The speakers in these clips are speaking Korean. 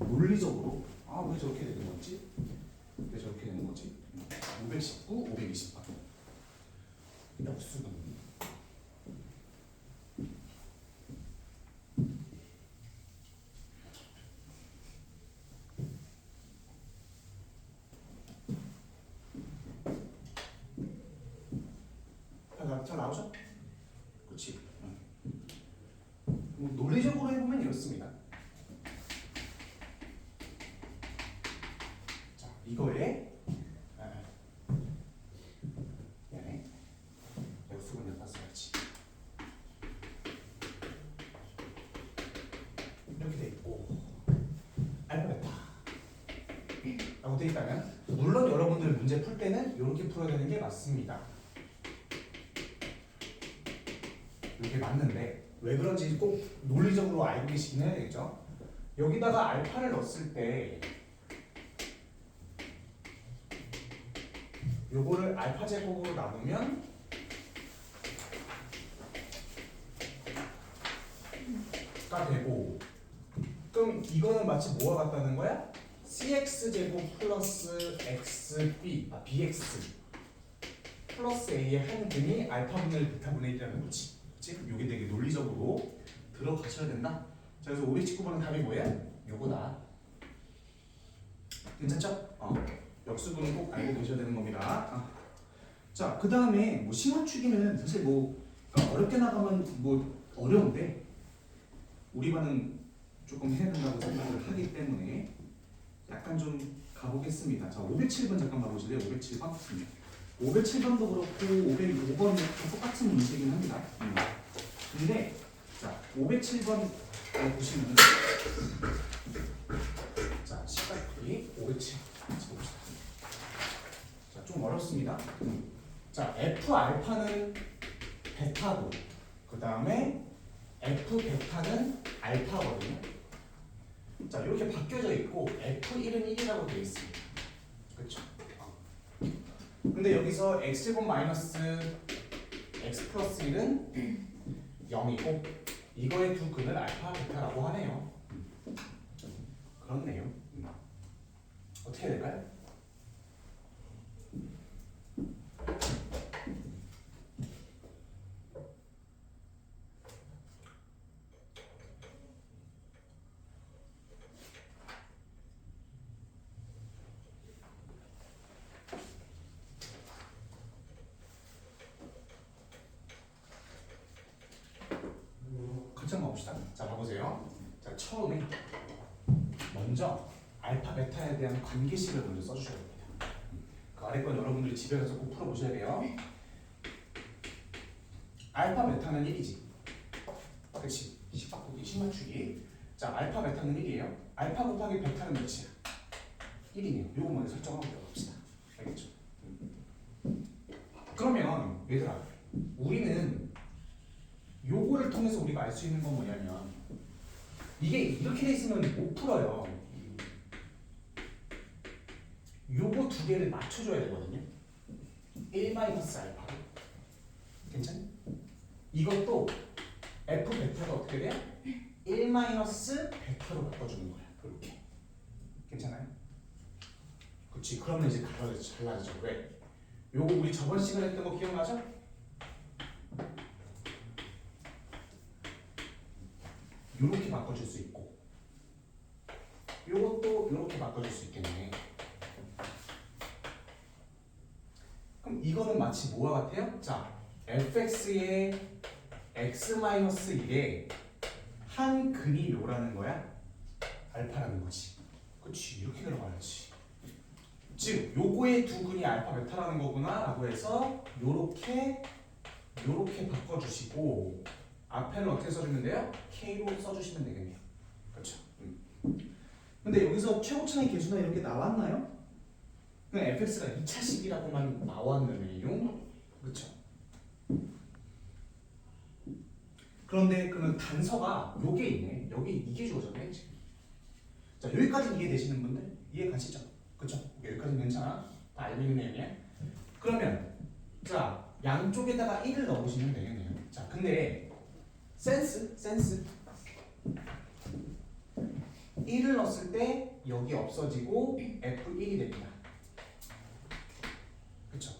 논리적으로 왜 저렇게 되는 거지? 왜 저렇게 되는 거지? 519, 528 역수분 잘 나오죠? 그렇지. 논리적으로 해보면 이렇습니다. 자, 이거에 미안해. 역수분 여기다 써야지. 이렇게 돼 있고 알파 베타 라고 돼 있다면 물론 여러분들 문제 풀 때는 이렇게 풀어야 되는 게 맞습니다. 이게 맞는데 왜 그런지 꼭 논리적으로 알고 계시긴 해야 되겠죠. 여기다가 알파를 넣었을 때 요거를 알파 제곱으로 나누면 가 되고, 그럼 이거는 마치 뭐와 같다는 거야? cx 제곱 플러스 bx 플러스 a의 한 근이 알파분의 베타분의 1이라는 거지. 지금 이게 되게 논리적으로 들어가셔야 된다. 자, 그래서 519번은 답이 뭐예요? 요거다. 괜찮죠? 역수분은 꼭 알고 계셔야 되는 겁니다. 자, 그 다음에 뭐 심화축이면 사실 어렵게 나가면 어려운데 우리 반은 조금 해야 된다고 생각을 하기 때문에 약간 좀 가보겠습니다. 자, 507번 잠깐 봐보실래요? 507번. 507번도 그렇고 505번도 똑같은 문제이긴 합니다. 근데 자 507번 보시면 자 시각풀이 507 같이 봅시다. 자, 좀 어렵습니다. 자, F 알파는 베타고 그 다음에 F 베타는 알파거든요. 자, 이렇게 바뀌어져 있고 F1은 1이라고 되어 있습니다. 그렇죠? 근데 여기서 x제곱 마이너스 x 플러스 1은 0이고 이거의 두 근을 알파, 베타라고 하네요. 그렇네요. 어떻게 해야 될까요? 같이 한번 봅시다. 자, 봐보세요. 자, 처음에 먼저 알파, 베타에 대한 관계식을 먼저 써주셔야 됩니다. 그 아래 건 여러분들이 집에 가서 꼭 풀어보셔야 돼요. 알파, 베타는 1이지. 그렇지. 식바꾸기, 식맞추기. 자, 알파, 베타는 1이에요. 알파 곱하기 베타는 몇이야? 1이네요. 요거 먼저 설정하고 들어갑시다. 알겠죠? 그러면 얘들아, 우리는 요거를 통해서 우리가 알 수 있는 건 뭐냐면 이게 이렇게 돼 있으면 못 풀어요. 요거 두 개를 맞춰줘야 되거든요. 1-알파. 괜찮니? 이것도 F 베타가 어떻게 돼요? 1-베타로 바꿔주는 거야. 이렇게. 괜찮아요? 그렇지. 그러면 이제 달라지죠. 왜? 요거 우리 저번 시간에 했던 거 기억나죠? 요렇게 바꿔줄 수 있고 요것도 요렇게 바꿔줄 수 있겠네. 그럼 이거는 마치 뭐와 같아요? 자, fx의 x-1의 한 근이 요라는 거야? 알파라는 거지. 그렇지. 이렇게 들어가야지. 즉 요거의 두 근이 알파 베타라는 거구나 라고 해서 요렇게 바꿔주시고 앞에는 어떻게 써주면 돼요? K로 써주시면 되겠네요. 그렇죠. 근데 여기서 최고차의 계수나 이런 게 나왔나요? 그냥 fx가 2차식이라고만 나왔네요. 그렇죠. 그런데 그러면 단서가 요게 있네. 여기 이게 주어졌네 지금. 자, 여기까지는 이해되시는 분들 이해 가시죠? 그렇죠? 여기까지는 괜찮아. 다 알고 있는 내용이야. 그러면 자, 양쪽에다가 1을 넣어보시면 되겠네요. 자, 근데 센스 1을 넣었을 때 여기 없어지고 F1이 됩니다. 그쵸?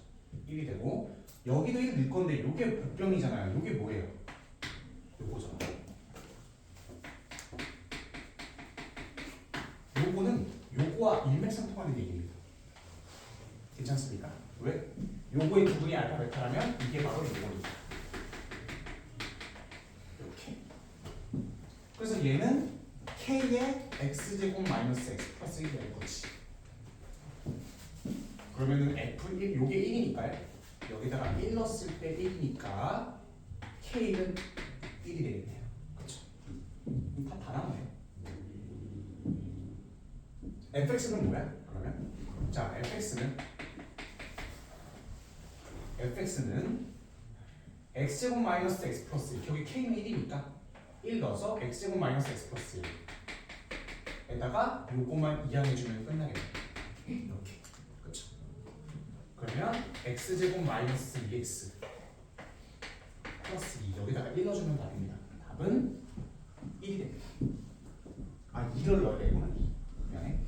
1이 되고 여기도 1 넣을 건데 요게 복병이잖아요. 요게 뭐예요? 요거죠. 요거는 요거와 일맥상통하는 얘기입니다. 괜찮습니까? 왜? 요거의 부분이 알파 베타라면 이게 바로 요거입니다. 이렇게. 그래서 얘는 k의 x제곱 마이너스 x 플러스 1이 될 거지. 그러면은 f1 요게 1이니까요. 여기다가 1 넣었을 때 1이니까 k는 1이 되겠네요. 그렇죠? 다 나오네요. fx는 뭐야? 그러면 자 fx는 x제곱 마이너스 x 플러스 1 여기 k는 1이니까 1 넣어서 x제곱 마이너스 x 플러스 1에다가 요거만 이항해주면 끝나겠네요. 이렇게. 그렇죠? 그러면 x제곱 마이너스 2x 플러스 2 여기다가 1 넣어주면 답입니다. 답은 1이 됩니다. 아 2를 넣어야 되구나. 미안해.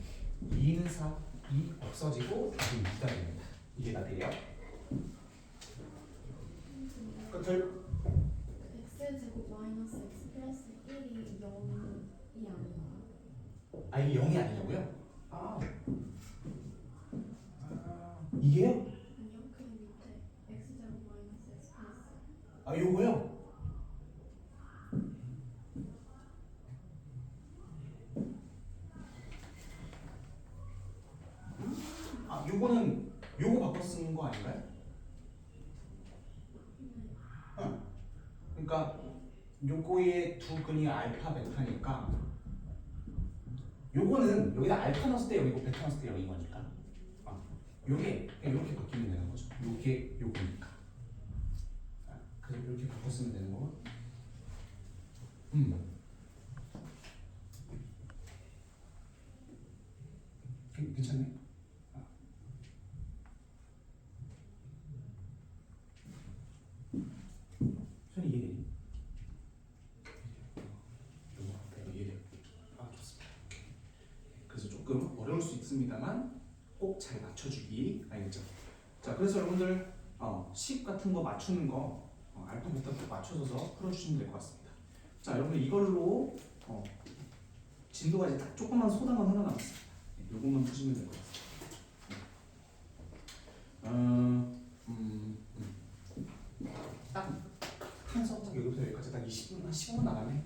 2는 4, 2 없어지고 답은 2가 됩니다. 이게 답이에요. 끝을. x제곱 마이너스 x 플러스 1이 0이 아니에요. 아 이게 0이 아니냐고요? 이게요? 아니요, 그 밑에 x제곱 마이너스 x 플러스 아 요거요? 아 요거는 요거 바꿔 쓰는 거 아닌가요? 응. 그러니까 요거의 두 근이 알파 베타니까 요거는 여기다 알파 넣었을 때 0이고 베타 넣었을 때 0인 거니까 요게 그냥 이렇게 바뀌면 되는 거죠. 요게 요거니까 그래서 이렇게 바꿔 쓰면 되는 거고 괜찮네. 손이 이해되니? 이해돼요. 좋습니다. 그래서 조금 어려울 수 있습니다만 꼭 잘 맞춰주기 알겠죠? 자, 그래서 여러분들 10 같은 거 맞추는 거 알파 베타 꼭 맞춰줘서 풀어주시면 될 것 같습니다. 자, 여러분들 이걸로 진도가 이제 딱 조금만 소담은 하나 남았습니다. 요것만 푸시면 될 것 같습니다. 딱 탄서부터 여기부터 여기까지 딱 20분, 한 15분 나가네.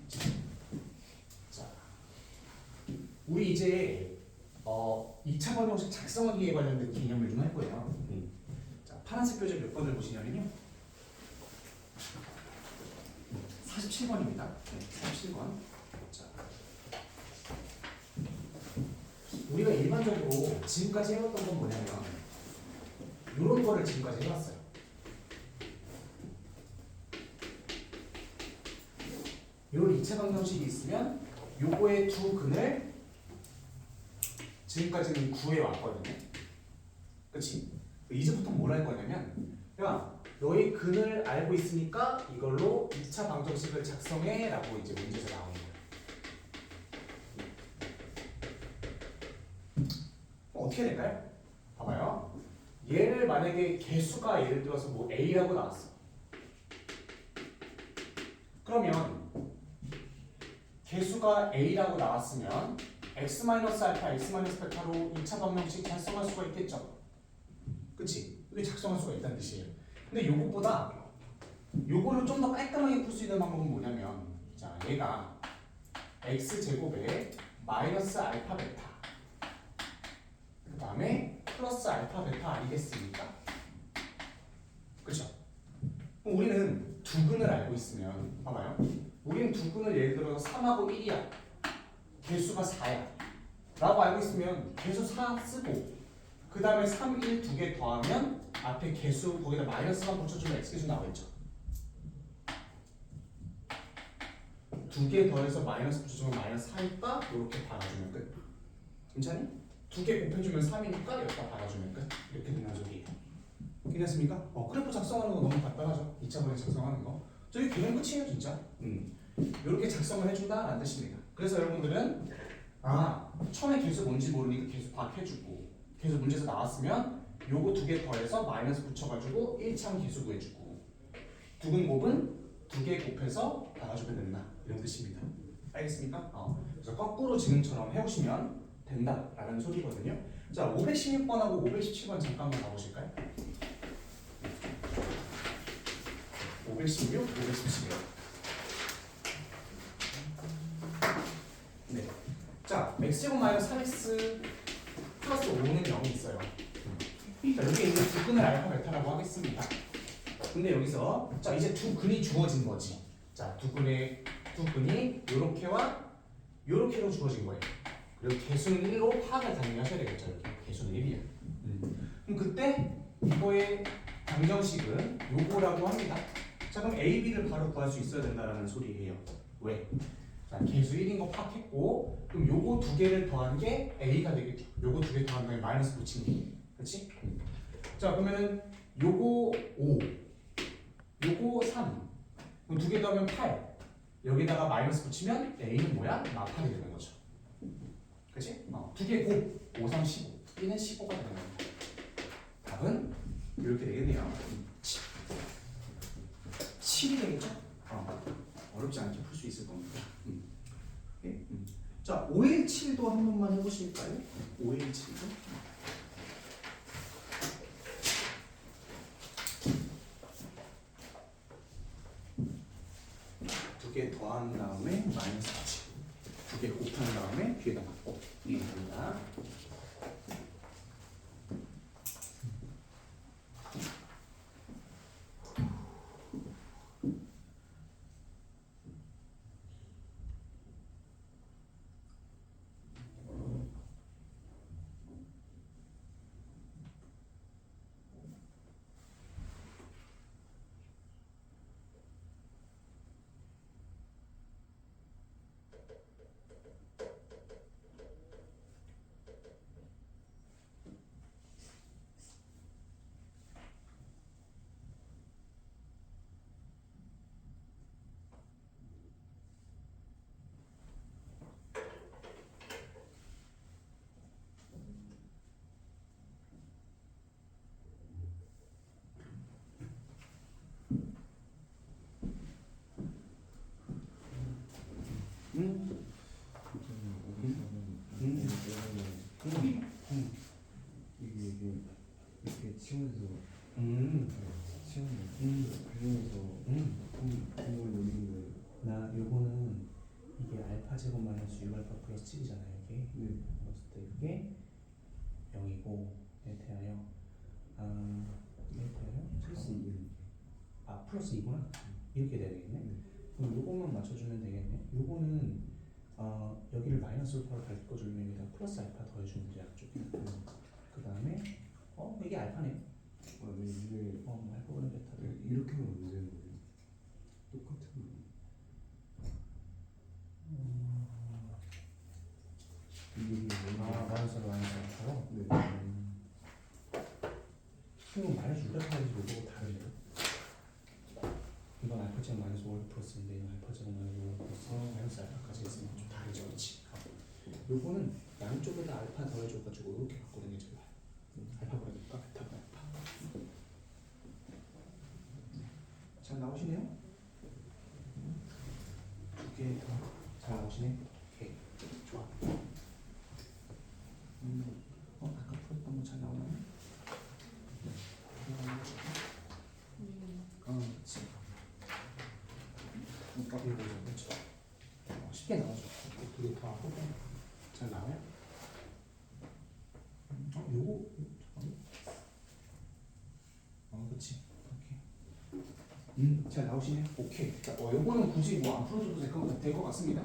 자, 우리 이제 2차 방정식 작성하기에 관련된 개념을 좀 할 거예요. 자, 파란색 표제 몇 번을 보시냐면요. 47번입니다. 네, 47번. 자, 우리가 일반적으로 지금까지 해왔던 건 뭐냐면 이런 거를 지금까지 해왔어요. 이런 2차 방정식이 있으면 요거의 두 근을 지금까지는 구해 왔거든요. 그치? 이제부터 뭘 할 거냐면 야 너의 근을 알고 있으니까 이걸로 2차 방정식을 작성해 라고 이제 문제에서 나오는 거예요. 어떻게 될까요? 봐봐요. 얘를 만약에 개수가 예를 들어서 뭐 A라고 나왔어. 그러면 개수가 A라고 나왔으면 x-알파, x-베타로 2차 방정식 작성할 수가 있겠죠. 그치? 이게 작성할 수가 있다는 뜻이에요. 근데 요것보다 요거를 좀 더 깔끔하게 풀 수 있는 방법은 뭐냐면 자, 얘가 x제곱에 마이너스 알파 베타 그 다음에 플러스 알파 베타 아니겠습니까? 그쵸? 그럼 우리는 두 근을 알고 있으면 봐봐요. 우리는 두 근을 예를 들어서 3하고 1이야. 개수가 4야. 라고 알고 있으면 개수 4 쓰고 그 다음에 3, 1 두 개 더하면 앞에 개수 거기다 마이너스만 붙여주면 x개수 나오겠죠. 두 개 더해서 마이너스 붙여주면 마이너스 4니까 이렇게 박아주면 끝. 괜찮니? 두 개 곱해주면 3이니까 여기다 박아주면 끝. 이렇게 되는 소리예요. 괜찮습니까? 그래프 작성하는 거 너무 간단하죠? 2차 방정식 작성하는 거. 저기 개념 끝이에요 진짜. 이렇게 작성을 해준다라는 뜻입니다. 그래서 여러분들은 처음에 계수 뭔지 모르니까 계수 박해주고 계수 문제에서 나왔으면 요거 두 개 더해서 마이너스 붙여가지고 1차 계수 구해주고 두근 곱은 두 개 곱해서 나가주면 된다 이런 뜻입니다. 알겠습니까? 그래서 거꾸로 지금처럼 해오시면 된다라는 소리거든요. 자, 516번하고 517번 잠깐만 가보실까요? 516, 517. 네. 자, x제곱 마이너스 3x 플러스 5는 0이 있어요. 자, 여기 있는 두 근을 알파 베타라고 하겠습니다. 근데 여기서 자 이제 두 근이 주어진 거지. 자, 두 근이 요렇게와 요렇게로 주어진 거예요. 그리고 개수는 1로 파악을 당연히 하셔야 되겠죠. 여기 개수는 1이야. 그럼 그때 이거의 방정식은 요거라고 합니다. 자, 그럼 A, B를 바로 구할 수 있어야 된다라는 소리예요. 왜? 자, 개수 1인 거 파악했고 그럼 요거 두 개를 더한 게 A가 되겠죠. 요거 두 개 더한 다음에 마이너스 붙인 게. 그렇지? 자, 그러면은 요거 5 요거 3 그럼 두 개 더하면 8 여기다가 마이너스 붙이면 A는 뭐야? 마팔이 되는 거죠. 그치? 두 개 곱 5, 3, 15 B는 15가 되는 겁니다. 답은 이렇게 되겠네요. 7이 되겠죠? 어렵지 않게 풀 수 있을 겁니다. 오케이? 자, 517도 한 번만 해보실까요? 517도 두 개 더한 다음에 마이너스 붙이고 두 개 곱한 다음에 뒤에다 맞고 이게 됩니다. 이게 이렇게 치면서 치우는 그러면서 공을 노리는 거예요. 나 요거는 이게 알파 제곱 마이너스 6알파 플러스 7이잖아요. 이게 네. 그랬을 때 이게 0이고 에 대하여 에 대하여 플러스 2는 플러스 2구나 이렇게 돼야 되겠네. 네. 그럼 요것만 맞춰주면 되겠네. 요거는 여기를 마이너스 알파로 바꿔주면 여기다 플러스 알파 더해주면 돼 양쪽에. 그 다음에 이게 알파네요. 네, 이게 알파보다 베타다. 이렇게 하면 안 되는 거예요. 똑같은 거. 이게 마이너스로 알파로. 네. 그럼 마이너스 6알파인지 요거 다른데요? 이건 알파 제곱 마이너스 5 플러스인데 이건 알파 제곱 마이너스 5 플러스 마이너스 알파까지 있으면 좀 다르죠, 그렇지? 요거는 양쪽에다 알파 더해줘가지고 이렇게 바꾸는 게 제일 알파보다 베타, 베타보다 알파. 잘 나오시네요? 두 개 더 잘 나오시네. 오케이, 좋아. 아까 풀었던 거 잘 나오나요? 그렇지. 이거 그렇죠. 쉽게 나오죠. 두 개 더 하고 잘 나와요? 요거 잠깐만. 그렇지. 오케이. 잘 나오시네. 오케이. 자, 요거는 굳이 뭐 안 풀어줘도 될 것 같습니다.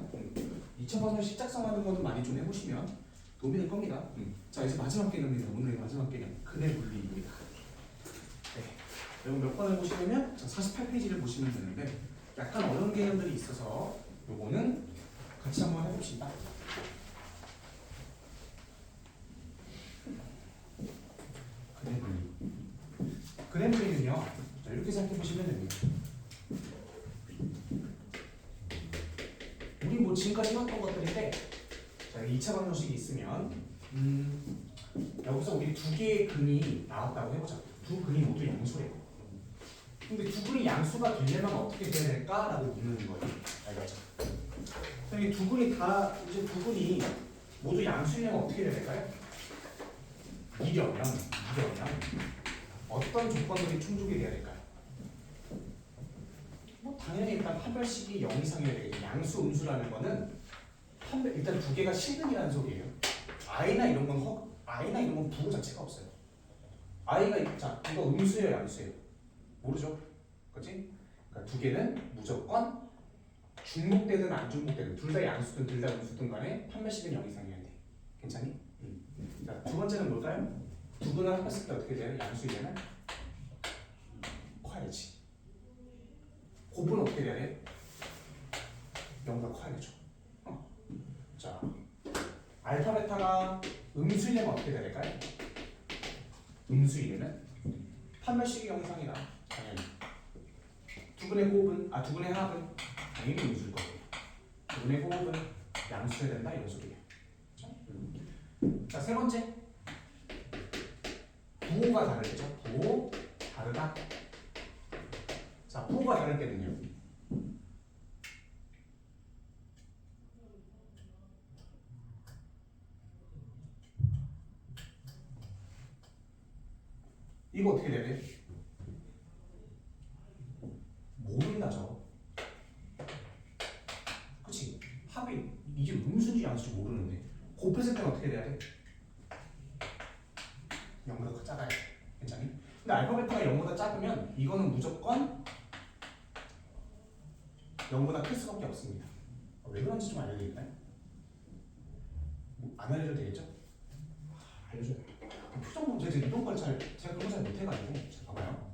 2000번을 십작성하는 거는 많이 좀 해보시면 도움이 될 겁니다. 자, 이제 마지막 개념입니다. 오늘의 마지막 개념. 근의 분리입니다. 네. 여러분 몇 번 해보시려면 48페이지를 보시면 되는데 약간 어려운 개념들이 있어서 요거는 같이 한번 해봅시다. 근의 분리. 근의 분리는요. 자, 이렇게 생각해 보시면 됩니다. 우리 뭐 지금까지 해왔던 것들인데 자, 이 2차 방정식이 있으면 여기서 우리 두 개의 근이 나왔다고 해보자. 두 근이 모두 양수래요. 근데 두 근이 양수가 되려면 어떻게 돼야 될까라고 묻는 거예요. 알겠죠? 이 두 근이 다 이제 두 근이 모두 양수이려면 어떻게 돼야 될까요? 이려면 어떤 조건들이 충족이 돼야 될까요? 뭐 당연히 일단 판별식이 0 이상이어야 되겠죠. 양수 음수라는 거는 일단 두 개가 실근이라는 소리예요. i나 이런 건 부호 자체가 없어요. i가 자 이거 음수예요, 양수예요? 모르죠, 그렇지? 그러니까 두 개는 무조건 중복되든 안 중복되든 둘 다 양수든 둘 다 음수든 간에 판별식은 0 이상이어야 돼. 괜찮니? 자, 두 번째는 뭘까요? 두 근을 합했을 때 어떻게 돼요? 양수이려면 커야지. 곱은 어떻게 돼야 돼? 0보다 커야죠. 자, 알파 베타가 음수이려면 어떻게 돼야 될까요? 음수이려면 판별식이 0 이상이다. 당연히. 두 근의 합은 당연히 음수일 거고, 두 근의 호흡은 양수여야 된다 이런 소리예요. 자, 세 번째. 부호가 다르겠죠? 부호 다르다. 자, 부호가 다를 때는요. 이거 어떻게 돼야 돼? 모른다죠. 그치? 합이 이게 음수인지 양수인지 모르는데 곱했을 때는 어떻게 돼야 돼? 0보다 더 작아야 돼. 괜찮니? 근데 알파 베타가 0보다 작으면 이거는 무조건 0보다 클 수밖에 없습니다. 왜 그런지 좀 알려드릴까요? 안 알려줘도 되겠죠? 알려줘요. 표정 문제 이런 걸 제가 그런 걸 잘 못해가지고 자, 봐봐요.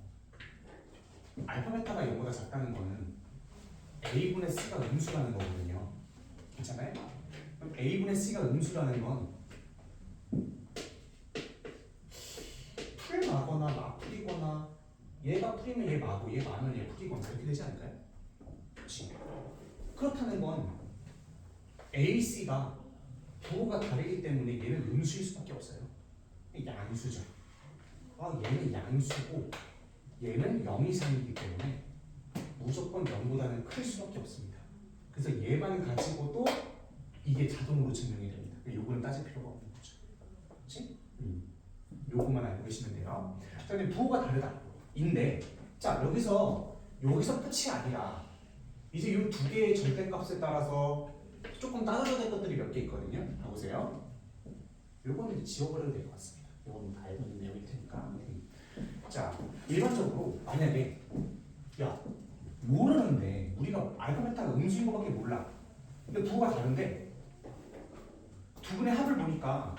알파 베타가 0보다 작다는 거는 a분의 c가 음수라는 거거든요. 괜찮아요? 그럼 a분의 c가 음수라는 건 풀마거나 마풀이거나 얘가 풀이면 얘 마고 얘 마면 얘 풀이거나 이렇게 되지 않을까요? 그렇지. 그렇다는 건 AC가 부호가 다르기 때문에 얘는 음수일 수밖에 없어요. 양수죠. 얘는 양수고 얘는 0 이상이기 때문에 무조건 0보다는 클 수밖에 없습니다. 그래서 얘만 가지고도 이게 자동으로 증명이 됩니다. 요거는 따질 필요가 없는 거죠. 그렇지? 요거만 알고 계시면 돼요. 자, 근데 부호가 다르다. 인데, 자 여기서 끝이 아니라 이제 이 두 개의 절대값에 따라서 조금 따져야 될 것들이 몇 개 있거든요. 봐보세요. 요거는 이제 지워버려도 될 것 같습니다. 요거는 다 알고 있는 내용일 테니까. 자, 일반적으로 만약에 모르는데 우리가 알파 베타가 음수인 것밖에 몰라. 근데 부호가 다른데 두 근의 합을 보니까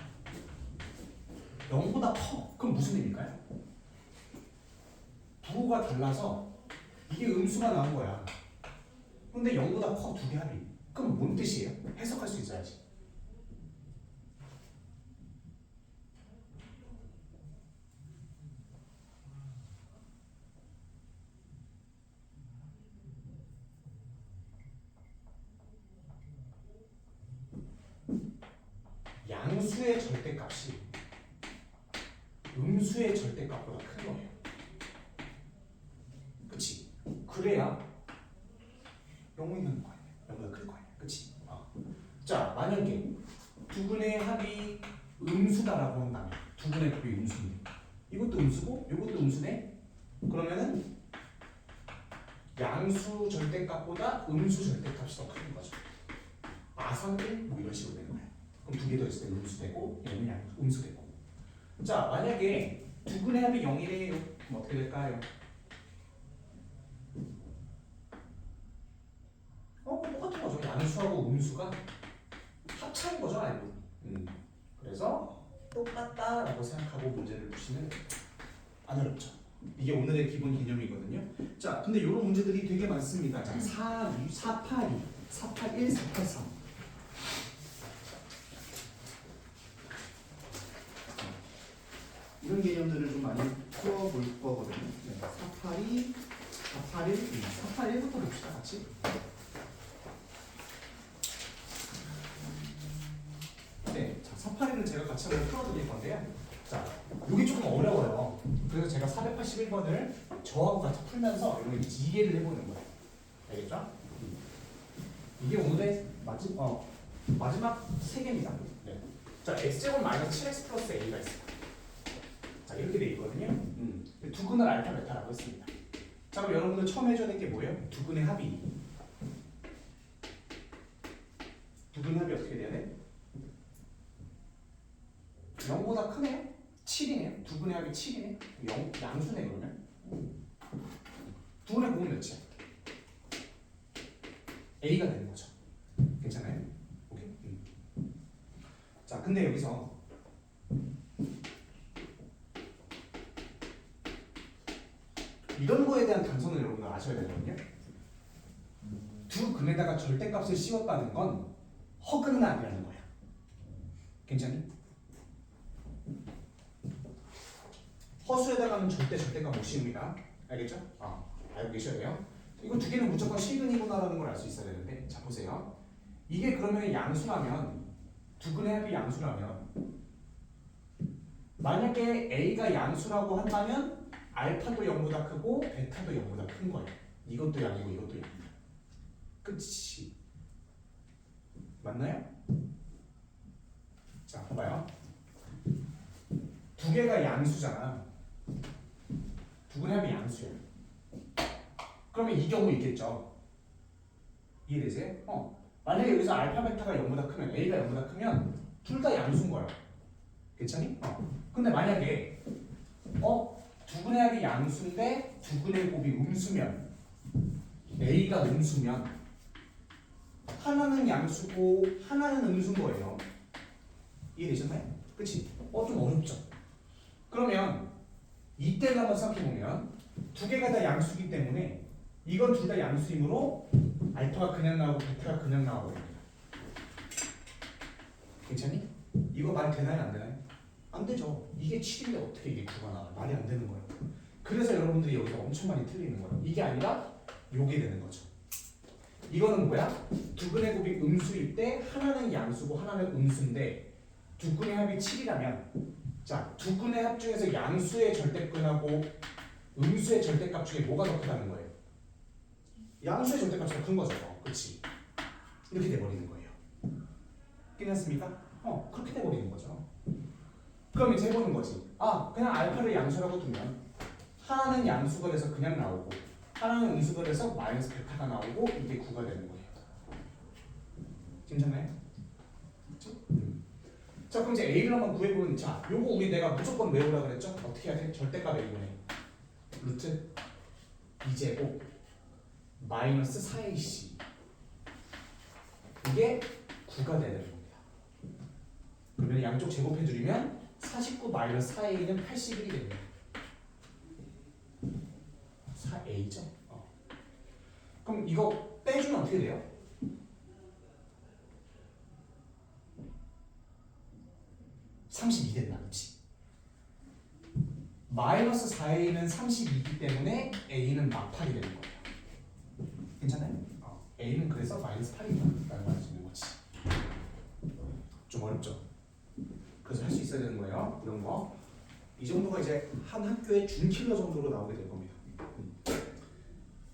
0보다 커. 그럼 무슨 의미일까요? 부호가 달라서 이게 음수가 나온 거야. 근데 0보다 커, 두 개 합이. 그럼 뭔 뜻이에요? 해석할 수 있어야지. 양수의 절대값이 음수의 절대값보다 큰 거예요. 그치? 그래야 0이 되는 거 아니에요? 0보다 클 거 아니에요? 그치? 자, 만약에 두 근의 합이 음수다라고 한다면 두 근의 합이 음수인데 이것도 음수고 이것도 음수네? 그러면은 양수 절대값보다 음수 절대값이 더 큰 거죠. 아상일 뭐 이런 식으로 되는 거예요. 그럼 두 개 더 있을 때 음수되고 얘는 음수되고. 자, 만약에 두 근의 합이 0이래요. 그럼 어떻게 될까요? 똑같은 거죠. 양수하고 음수가 합차인 거죠, 알고. 그래서 똑같다라고 생각하고 문제를 푸시면 안 어렵죠. 이게 오늘의 기본 개념이거든요. 자, 근데 이런 문제들이 되게 많습니다. 자, 482, 481, 483. 이런 개념들을 좀 많이 풀어볼 거거든요. 482, 481, 481부터 봅시다, 같이. 다음에는 제가 같이 한번 풀어드릴 건데요. 자, 이게 조금 어려워요. 그래서 제가 481번을 저하고 같이 풀면서 여러분 이해를 해보는 거예요. 알겠죠? 이게 오늘의 마지막 세 개입니다. 네. 자, x제곱 마이너스 7x 플러스 a가 있어요. 자, 이렇게 돼 있거든요. 두근을 알파 베타라고 했습니다. 자, 그럼 여러분들 처음 해줘야 될 게 뭐예요? 두근의 합이. 두근의 합이 어떻게 돼야 돼? 0보다 크네요? 7이네요. 두근의 합이 7이네. 0, 양수네 그러면. 두근의 곱은 몇이야? A가 되는 거죠. 괜찮아요? 오케이? 자, 근데 여기서 이런 거에 대한 단서는 여러분들 아셔야 되거든요. 두 근에다가 절대값을 씌웠다는 건 허근은 아니라는 거야. 괜찮니? 허수에다가는 절대값 못 씌웁니다. 알겠죠? 알고 계셔야 돼요. 이거 두 개는 무조건 실근이구나라는 걸 알 수 있어야 되는데, 자 보세요. 이게 그러면 양수라면, 두 근의 합이 양수라면, 만약에 A가 양수라고 한다면 알파도 0보다 크고 베타도 0보다 큰 거예요. 이것도 양이고 이것도 양이야. 끝이. 맞나요? 자, 봐봐요. 두 개가 양수잖아. 두 근의 합이 양수야. 그러면 이 경우 있겠죠. 이해되세요? 만약에 여기서 알파 베타가 0보다 크면 A가 0보다 크면 둘 다 양수인 거야. 괜찮니? 근데 만약에 두 근의 합이 양수인데 두 근의 곱이 음수면 A가 음수면 하나는 양수고 하나는 음수인 거예요. 이해되셨나요? 그치? 좀 어렵죠? 그러면 이때를 한번 생각해보면 두 개가 다 양수이기 때문에 이건 둘 다 양수이므로 알파가 그냥 나오고 베타가 그냥 나오고 됩니다. 괜찮니? 이거 말 되나요? 안 되나요? 안 되죠. 이게 7인데 어떻게 이게 9가 나와요? 말이 안 되는 거예요. 그래서 여러분들이 여기서 엄청 많이 틀리는 거예요. 이게 아니라 요게 되는 거죠. 이거는 뭐야? 두 근의 곱이 음수일 때 하나는 양수고 하나는 음수인데 두 근의 합이 7이라면 자, 두 근의 합 중에서 양수의 절대근하고 음수의 절대값 중에 뭐가 더 크다는 거예요? 양수의 절대값이 더 큰 거죠. 그렇지? 이렇게 돼버리는 거예요. 괜찮습니까? 그렇게 돼버리는 거죠. 그럼 이제 해보는 거지. 그냥 알파를 양수라고 두면 하나는 양수가 돼서 그냥 나오고 하나는 음수가 돼서 마이너스 베타가 나오고 이게 9가 되는 거예요. 괜찮나요? 그렇죠? 자, 그럼 이제 A를 한번 구해보면 자, 요거 우리 내가 무조건 외우라 그랬죠? 어떻게 해야 돼? 절대값 A분의 루트 2제곱 마이너스 4AC 이게 9가 되는 겁니다. 그러면 양쪽 제곱해드리면 49 마이너스 4A는 81이 됩니다. 4A죠? 그럼 이거 빼주면 어떻게 돼요? (32) 된다, 그렇지? 마이너스 4A는 32이기 때문에 A는 막 8이 되는 거예요. 괜찮아요? A는 그래서 마이너스 8이다 라고 할 수 있는 거지. 좀 어렵죠? 그래서 할 수 있어야 되는 거예요. 이런 거. 이 정도가 이제 한 학교의 준킬러 정도로 나오게 될 겁니다.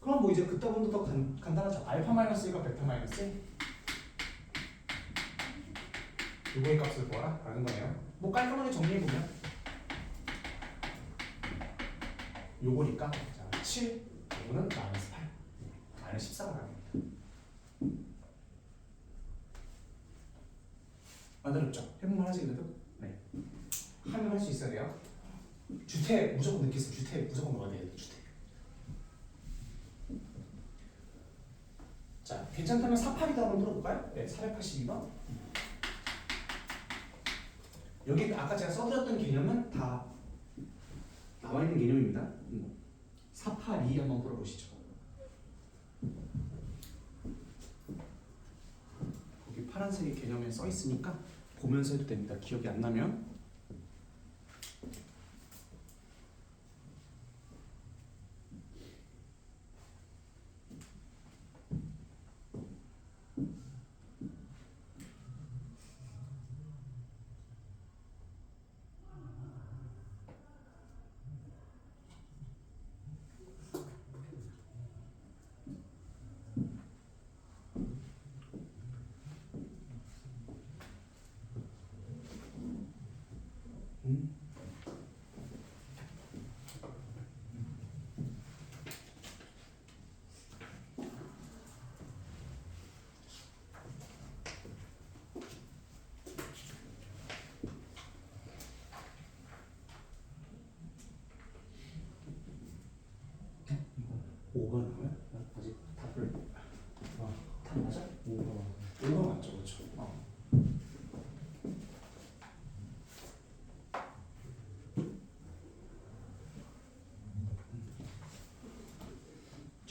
그럼 뭐 이제 그따분도 더 간단하죠. 알파 마이너스 1과 베타 마이너스 1 요거의 값을 구하라 라는 거예요. 뭐 깔끔하게 정리해보면 요거니까 자, 7 요거는 마이너스 8 마이너스 14가 나옵니다. 어렵죠? 해보면 하지 그래도? 네. 하면 할 수 있어야 돼요. 주택 무조건 느끼세요. 주택 무조건 넣어야 돼요. 주택. 자, 괜찮다면 48이도 한번 풀어볼까요? 네, 482번. 여기 아까 제가 써드렸던 개념은 다 나와 있는 개념입니다. 482 한번 풀어보시죠. 거기 파란색의 개념에 써 있으니까 보면서 해도 됩니다. 기억이 안 나면.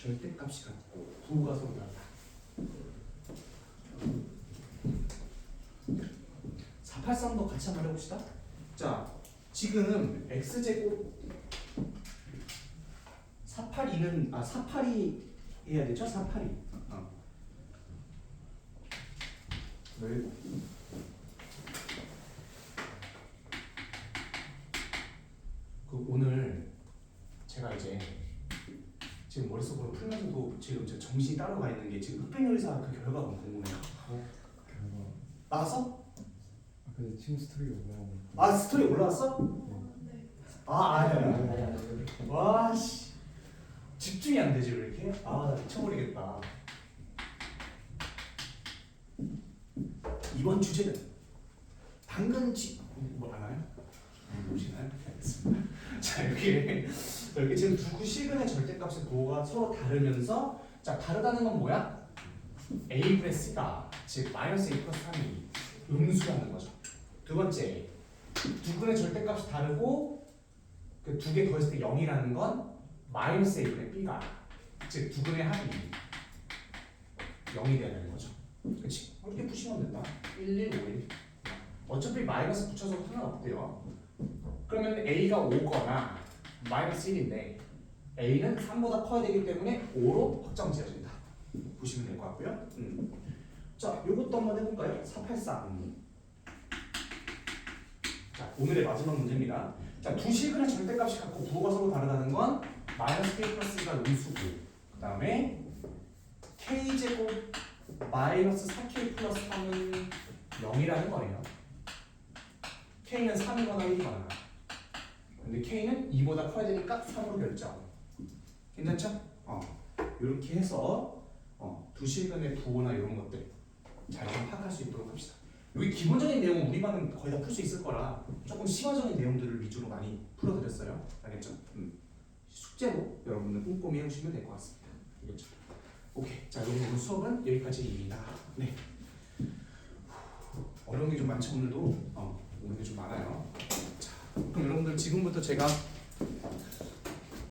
절대값이 같고 부호가 서로 다르다. 483도 같이 한번 해봅시다. 자, 지금 x제곱 482는 482 해야 되죠? 482. 왜? 오늘 제가 이제 지금 머릿속으로 풀면서도 지금 제 정신이 따라가 있는 게 지금 흑백요리사 그 결과가 궁금해요. 결과 나왔어? 근데 지금 스토리 올라오고 스토리 올라왔어? 네. 아니야. 와 씨. 집중이 안 되지 왜 이렇게? 나 미쳐버리겠다. 이번 주제는 당근치 뭐 알아요? 보시나요? 알겠습니다. 자 여기 지금 두 실근의 절대값의 부호가 서로 다르면서 자 다르다는 건 뭐야? a분의 c가 즉 마이너스 a 플러스 3이 음수라는 거죠. 두 번째 두 근의 절대값이 다르고 그 두 개 더했을 때 0이라는 건 마이너스 a분의 b가 즉 두 근의 합이 0이 되는 거죠. 그렇지? 이렇게 푸시면 된다. 1, 1, 5, 1. 어차피 마이너스 붙여서 상관없대요. 그러면 a가 5거나 마이너스 1인데 a는 3보다 커야 되기 때문에 5로 확정 지어진다. 보시면 될 것 같고요. 자, 요것도 한번 해볼까요? 483. 자, 오늘의 마지막 문제입니다. 자, 두 실근의 절대값이 같고 부호가 서로 다르다는 건 마이너스 k 플러스가 음수고 그 다음에 k제곱 마이너스 4k 플러스 3은 0이라는 거예요. k는 3이거나 1이거나 근데 k는 2보다 커야 되니까 3으로 결정. 괜찮죠? 이렇게 해서 두 실근의 부호나 이런 것들 잘 좀 파악할 수 있도록 합시다. 여기 기본적인 내용은 우리 반은 거의 다 풀 수 있을 거라 조금 심화적인 내용들을 위주로 많이 풀어드렸어요. 알겠죠? 숙제로 여러분들 꼼꼼히 해보시면 될 것 같습니다. 알겠죠? 오케이. 자, 오늘 수업은 여기까지입니다. 네. 어려운 게 좀 많죠 오늘도. 오늘 게 좀 많아요. 자, 그럼 여러분들 지금부터 제가